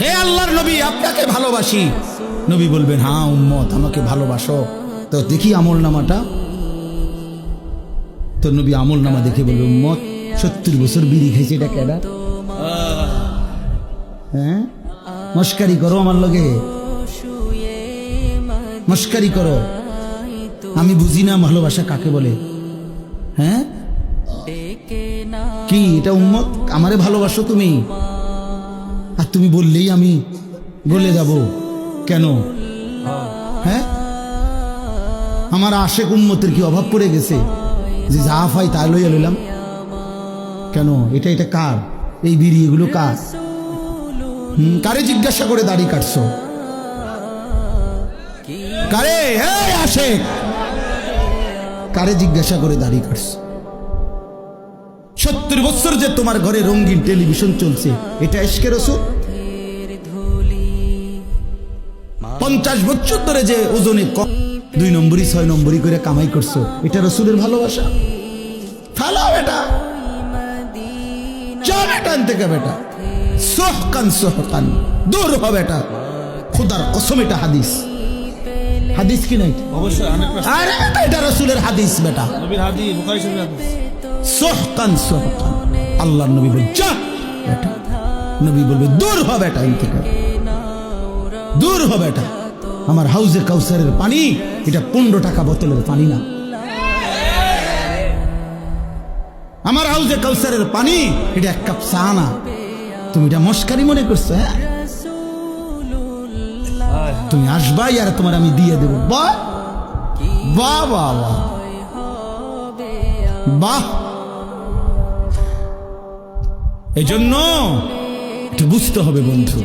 হে আল্লাহর নবী, আপনাকে ভালোবাসি। নবী বলবেন, হ্যাঁ উম্মত, আমাকে ভালোবাসো। তো দেখি আমল নামাটা। তো নবী আমল নামা দেখে বলবে, উম্মত 70 বছর বিড়ি খাইছে, এটা কেডা? হ্যাঁ, মস্কারি করো আমার লগে, মস্কারি করো। আমি বুঝি না ভালোবাসা কাকে বলে। হ্যাঁ, কি এটা উম্মত? আমারে ভালোবাসো তুমি, আর তুমি বললেই আমি বলে যাব কেন? হ্যাঁ, আমার আশেক উম্মতের কি অভাব পড়ে গেছে যে যা পাই তাই লইয়া লইলাম? কেন? এটা কার? এই বিড়ি এগুলো কার? কারে জিজ্ঞাসা করে দাড়ি কাটছো? কারে? হ্যাঁ আশেক, কারে জিজ্ঞাসা করে দাড়ি কাটছো? 70 বছর যে তোমার ঘরে রঙিন টেলিভিশন চলছে, এটা ইশকে রাসূল? 50 বছর ধরে যে ওজনে 2 নম্বরই 6 নম্বরই করে কামাই করছো, এটা রাসূলের ভালোবাসা? ফালাও এটা, চল এখান থেকে বেটা, সোহকান সোহকান, দূর হ বেটা, খোদার কসম এটা হাদিস। হাদিস কি নাই? অবশ্যই আরে এটা রাসূলের হাদিস বেটা, নবীর হাদিস, বুখারী শরীফের হাদিস। সোহকান সোহকান, আল্লাহর নবী বলে যা বেটা, নবী বলবে দূর হ বেটা, এখান থেকে দূর হ বেটা। আমার হাউজে কাউসারের পানি এটা 15 টাকা বোতলের পানি না। আমার হাউজে কাউসারের পানি এটা 1 কাপ চা না। তুমি এটা মস্কারি মনে করছো? হ্যাঁ, তুমি আসবাই আর তোমার আমি দিয়ে দেব। বাহ বাহ বাহ বাহ বাহ। এই জন্য বুঝতে হবে বন্ধু,